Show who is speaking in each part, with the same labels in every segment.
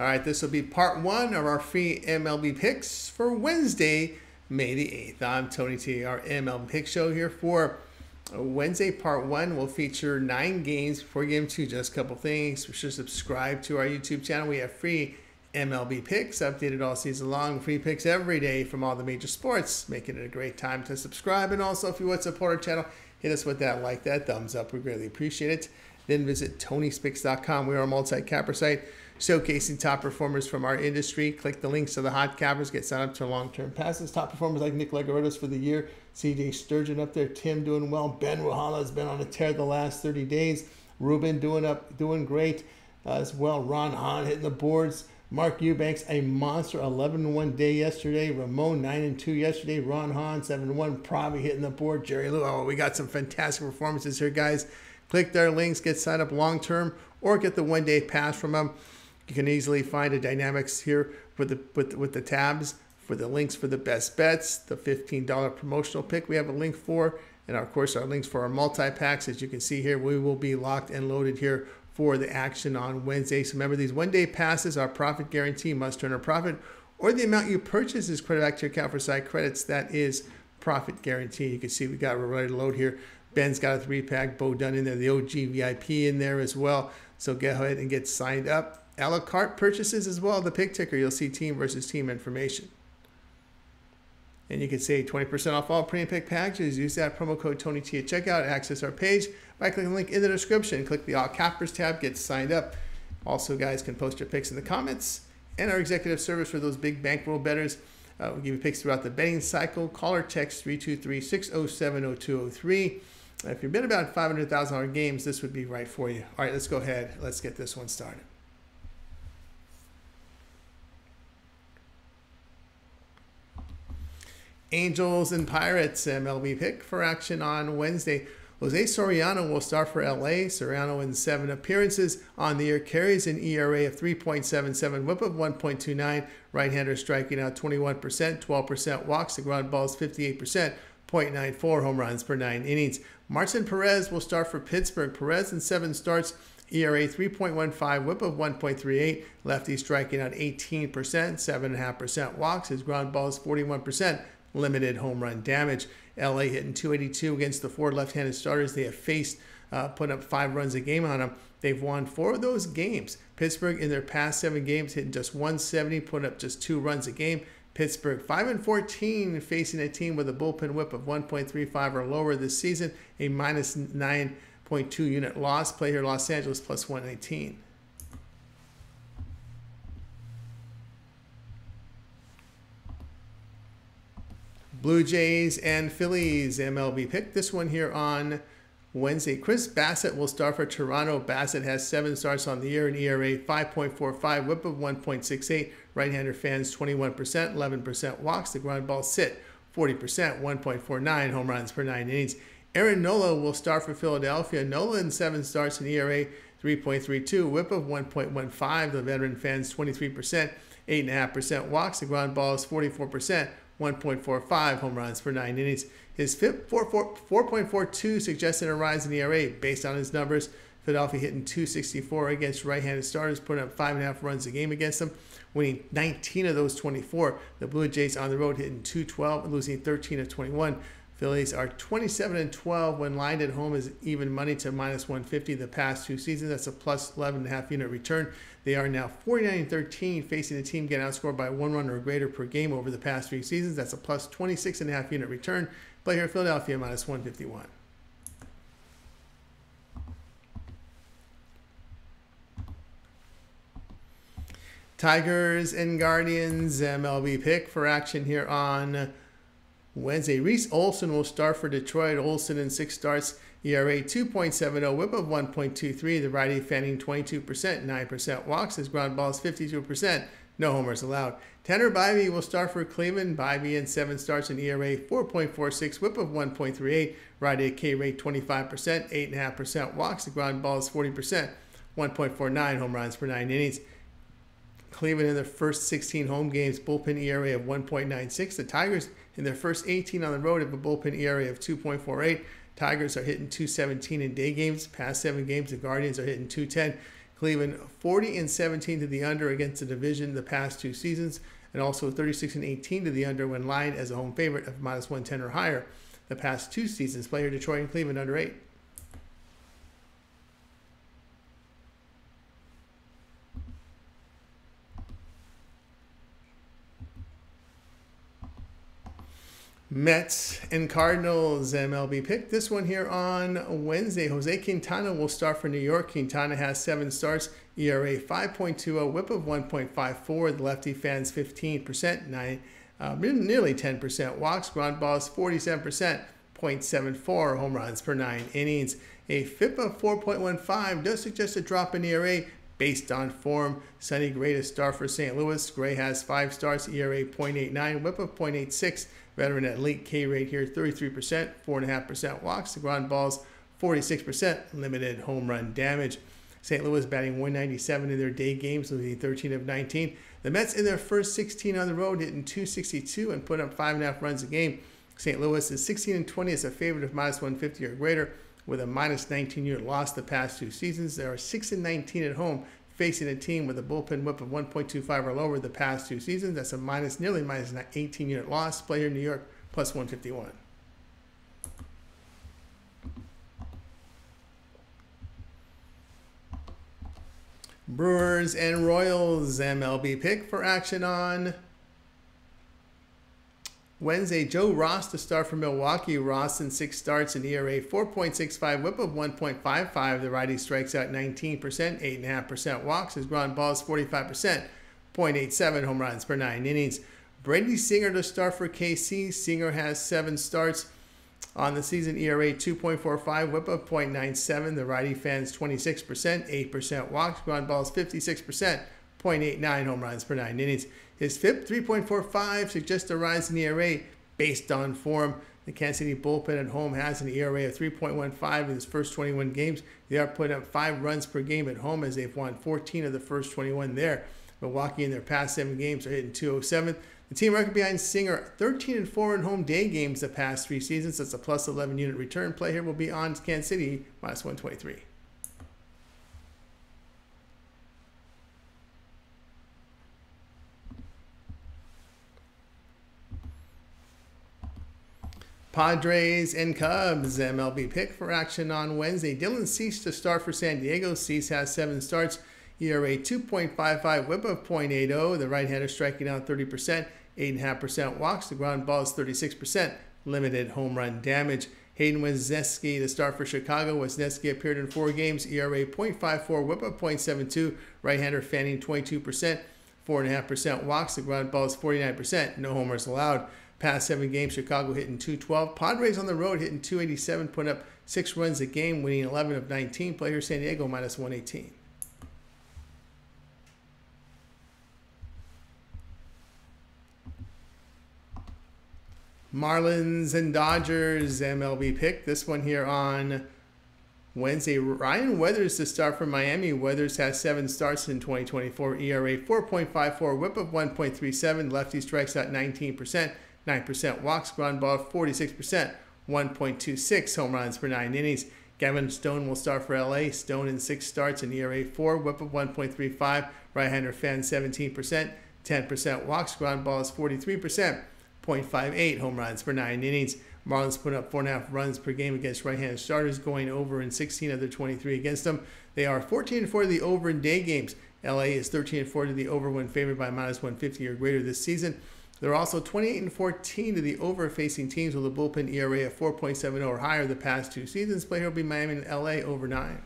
Speaker 1: All right, this will be part 1 of our free MLB picks for Wednesday, May the 8th. I'm Tony T. Our MLB pick show here for Wednesday. Part 1 will feature 9 games. Before we get into just a couple things, be sure to subscribe to our YouTube channel. We have free MLB picks updated all season long, free picks every day from all the major sports, making it a great time to subscribe. And also, if you want to support our channel, hit us with that like, that thumbs up. We greatly appreciate it. Then visit TonySpicks.com. We are a multi-capper site showcasing top performers from our industry. Click the links to the hot cappers. Get signed up to long-term passes. Top performers like Nick Legorottos for the year. CJ Sturgeon up there. Tim doing well. Ben Wahala has been on a tear the last 30 days. Ruben doing great as well. Ron Hahn hitting the boards. Mark Eubanks, a monster, 11-1 day yesterday. Ramon, 9-2 yesterday. Ron Hahn, 7-1. Pravi hitting the board. Jerry Lou. Oh, we got some fantastic performances here, guys. Click their links, get signed up long-term, or get the one-day pass from them. You can easily find a dynamics here with the tabs for the links for the best bets, the $15 promotional pick we have a link for, and of course our links for our multi-packs. As you can see here, we will be locked and loaded here for the action on Wednesday. So remember, these one-day passes are profit guarantee, must earn a profit, or the amount you purchase is credit back to your account for side credits. That is profit guarantee. You can see we're ready to load here. Ben's got a 3-pack, Bo Dunn in there, the OG VIP in there as well. So go ahead and get signed up. A la carte purchases as well. The pick ticker, you'll see team versus team information. And you can save 20% off all premium pick packages. Use that promo code TonyT at checkout. Access our page by clicking the link in the description. Click the All Cappers tab, get signed up. Also, guys can post your picks in the comments. And our executive service for those big bankroll bettors. We'll give you picks throughout the betting cycle. Call or text 323-607-0203. If you've been about $500,000 games, this would be right for you. All right, let's go ahead. Let's get this one started. Angels and Pirates MLB pick for action on Wednesday. Jose Soriano will start for LA. Soriano in 7 appearances on the year carries an ERA of 3.77, whip of 1.29. Right-hander striking out 21%, 12% walks. The ground balls 58%, 0.94 home runs per 9 innings. Martin Perez will start for Pittsburgh. Perez in 7 starts, ERA 3.15, whip of 1.38. Lefty striking out 18%, 7.5% walks. His ground balls 41%. Limited home run damage. LA hitting 282 against the 4 left-handed starters they have faced, putting up 5 runs a game on them. They've won 4 of those games. Pittsburgh in their past 7 games hitting just 170, putting up just 2 runs a game. Pittsburgh 5-14 facing a team with a bullpen whip of 1.35 or lower this season, a minus 9.2 unit loss. Play here Los Angeles plus 119. Blue Jays and Phillies MLB pick. This one here on Wednesday. Chris Bassett will start for Toronto. Bassett has 7 starts on the year, an ERA 5.45, whip of 1.68. Right-hander fans 21%, 11% walks. The ground balls sit 40%, 1.49 home runs per 9 innings. Aaron Nola will start for Philadelphia. Nola in 7 starts, an ERA 3.32, whip of 1.15. The veteran fans 23%, 8.5% walks. The ground balls 44%. 1.45 home runs per 9 innings. His 4.42 suggested a rise in ERA based on his numbers. Philadelphia hitting 264 against right-handed starters, putting up 5.5 runs a game against them, winning 19 of those 24. The Blue Jays on the road hitting 212, losing 13 of 21. Phillies are 27-12 when lined at home is even money to minus 150 the past 2 seasons. That's a plus 11.5 unit return. They are now 49-13, facing a team getting outscored by 1 run or greater per game over the past 3 seasons. That's a plus 26.5 unit return. Play here Philadelphia minus 151. Tigers and Guardians MLB pick for action here on Wednesday. Reese Olson will start for Detroit. Olson in 6 starts, ERA 2.70, whip of 1.23. The righty fanning 22%, 9% walks. His ground balls 52%, no homers allowed. Tanner Bybee will start for Cleveland. Bybee in 7 starts, an ERA 4.46, whip of 1.38. Righty K rate 25%, 8.5% walks. The ground balls 40%, 1.49 home runs per 9 innings. Cleveland in their first 16 home games, bullpen ERA of 1.96. The Tigers in their first 18 on the road have a bullpen ERA of 2.48. Tigers are hitting 217 in day games. Past 7 games, the Guardians are hitting 210. Cleveland 40-17 to the under against the division the past 2 seasons, and also 36-18 to the under when lined as a home favorite of -110 or higher the past 2 seasons. Play here Detroit and Cleveland under 8. Mets and Cardinals MLB pick. This one here on Wednesday. Jose Quintana will start for New York. Quintana has 7 starts, ERA 5.20, whip of 1.54. The lefty fans 15%, nearly 10% walks. Ground balls 47%, 0.74 home runs per 9 innings. A FIP of 4.15 does suggest a drop in ERA based on form. Sonny Gray to start for St. Louis. Gray has 5 starts, ERA 0.89, whip of 0.86. Veteran at elite K rate here, 33%, 4.5% walks. The ground balls, 46%, limited home run damage. St. Louis batting 197 in their day games, losing 13 of 19. The Mets in their first 16 on the road, hitting 262 and put up 5.5 runs a game. St. Louis is 16-20 as a favorite of -150 or greater, with a -19 unit loss the past 2 seasons. They are 6-19 at home, facing a team with a bullpen whip of 1.25 or lower the past 2 seasons. That's a nearly -18 unit loss. Play here in New York +151. Brewers and Royals MLB pick for action on Wednesday. Joe Ross to start for Milwaukee. Ross in 6 starts, an ERA 4.65, whip of 1.55. The righty strikes out 19%, 8.5% walks. His ground balls 45%, 0.87 home runs per 9 innings. Brady Singer to start for KC. Singer has 7 starts on the season, ERA 2.45, whip of 0.97. The righty fans 26%, 8% walks. Ground balls 56%, 0.89 home runs per 9 innings. His FIP 3.45 suggests a rise in ERA based on form. The Kansas City bullpen at home has an ERA of 3.15 in his first 21 games. They are putting up 5 runs per game at home as they've won 14 of the first 21 there. Milwaukee in their past 7 games are hitting 207. The team record behind Singer 13-4 in home day games the past 3 seasons. That's a +11 unit return. Play here will be on Kansas City -123. Padres and Cubs MLB pick for action on Wednesday. Dylan Cease to start for San Diego. Cease has 7 starts, ERA 2.55, whip of 0.80. The right-hander striking out 30%, 8.5% walks. The ground ball is 36%, limited home run damage. Hayden Wesneski to start for Chicago. Wesneski appeared in 4 games, ERA 0.54, whip of 0.72. Right-hander fanning 22%, 4.5% walks. The ground ball is 49%, no homers allowed. Past 7 games, Chicago hitting 212. Padres on the road hitting 287, putting up 6 runs a game, winning 11 of 19. Play here San Diego -118. Marlins and Dodgers MLB pick. This one here on Wednesday. Ryan Weathers to start for Miami. Weathers has 7 starts in 2024. ERA 4.54, whip of 1.37. Lefty strikes out 19%. 9% walks. Ground ball 46%, 1.26 home runs per 9 innings. Gavin Stone will start for LA. Stone in 6 starts, an ERA 4, whip of 1.35. Right-hander fan 17%, 10% walks. Ground ball is 43%, 0.58 home runs per 9 innings. Marlins put up 4.5 runs per game against right-handed starters, going over in 16 of their 23 against them. They are 14-4 to the over in day games. LA is 13-4 to the over when favored by -150 or greater this season. They're also 28-14 to the over-facing teams with a bullpen ERA of 4.70 or higher the past 2 seasons. Play here will be Miami and LA over 9.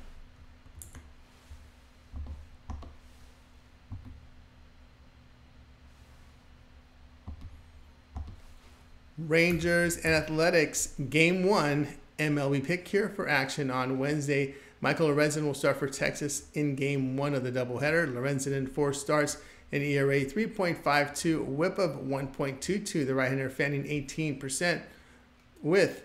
Speaker 1: Rangers and Athletics Game 1 MLB pick here for action on Wednesday. Michael Lorenzen will start for Texas in Game 1 of the doubleheader. Lorenzen in 4 starts, an ERA 3.52, whip of 1.22. The right-hander fanning 18% with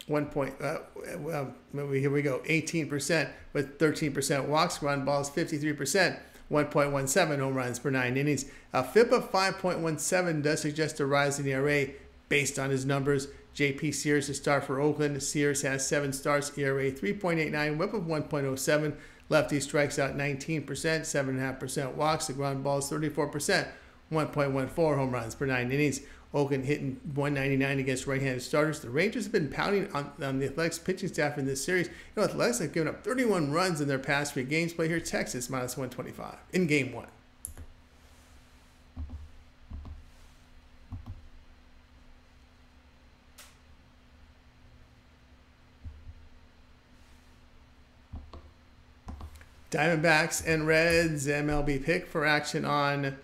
Speaker 1: 18% with 13% walks. Ground balls 53%, 1.17 home runs per 9 innings. A FIP of 5.17 does suggest a rise in ERA based on his numbers. J.P. Sears to start for Oakland. Sears has 7 starts, ERA 3.89, whip of 1.07. Lefty strikes out 19%, 7.5% walks. The ground ball is 34%, 1.14 home runs per 9 innings. Oakland hitting 199 against right-handed starters. The Rangers have been pounding on the Athletics pitching staff in this series. Athletics have given up 31 runs in their past 3 games. Play here, Texas minus 125 in game 1. Diamondbacks and Reds MLB pick for action on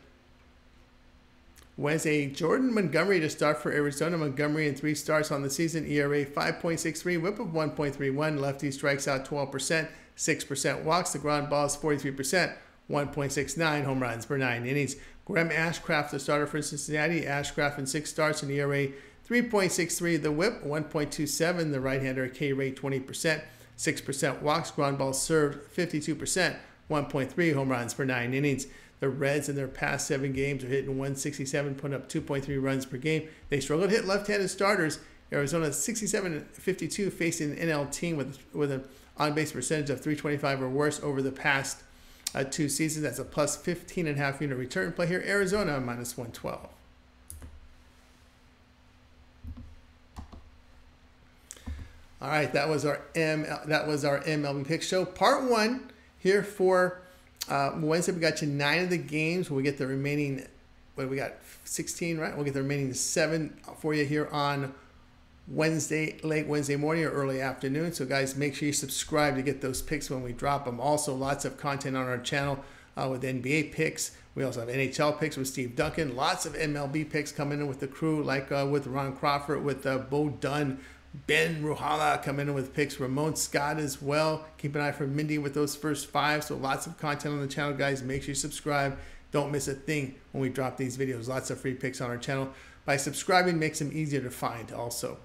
Speaker 1: Wednesday. Jordan Montgomery to start for Arizona. Montgomery in 3 starts on the season. ERA 5.63, whip of 1.31. Lefty strikes out 12%, 6% walks. The ground ball is 43%, 1.69 home runs per 9 innings. Graham Ashcraft, the starter for Cincinnati. Ashcraft in 6 starts, an ERA 3.63. The whip 1.27. The right-hander K rate 20%. 6% walks, ground ball served 52%, 1.3 home runs per 9 innings. The Reds in their past 7 games are hitting 167, putting up 2.3 runs per game. They struggle to hit left-handed starters. Arizona 67-52 facing an NL team with an on-base percentage of .325 or worse over the past 2 seasons. That's a plus 15.5 unit return. Play here, Arizona minus 112. All right, that was our MLB pick show. Part 1 here for Wednesday. We got you 9 of the games. We get the remaining, what do we got? 16, right? We'll get the remaining 7 for you here on Wednesday, late Wednesday morning or early afternoon. So guys, make sure you subscribe to get those picks when we drop them. Also, lots of content on our channel with NBA picks. We also have NHL picks with Steve Duncan. Lots of MLB picks coming in with the crew, like with Ron Crawford, with Bo Dunn, Ben Ruhala coming in with picks, Ramon Scott as well. Keep an eye for Mindy with those first 5. So lots of content on the channel, guys. Make sure you subscribe. Don't miss a thing when we drop these videos. Lots of free picks on our channel. By subscribing, makes them easier to find also.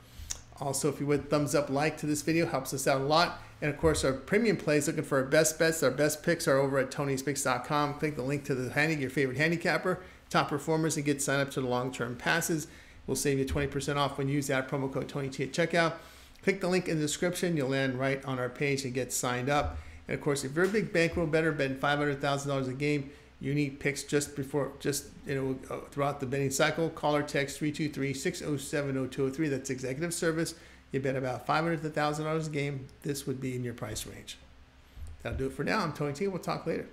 Speaker 1: Also, if you would, thumbs up, like to this video, helps us out a lot. And of course, our premium plays, looking for our best bets, our best picks are over at Tony'sPicks.com. Click the link to the your favorite handicapper, top performers, and get signed up to the long-term passes. We'll save you 20% off when you use that promo code TonyT at checkout. Click the link in the description. You'll land right on our page and get signed up. And of course, if you're a big bankroll bettor betting $500,000 a game, you need picks throughout the betting cycle. Call or text 323-607-0203. That's executive service. You bet about $500 to $1,000 a game. This would be in your price range. That'll do it for now. I'm Tony T. We'll talk later.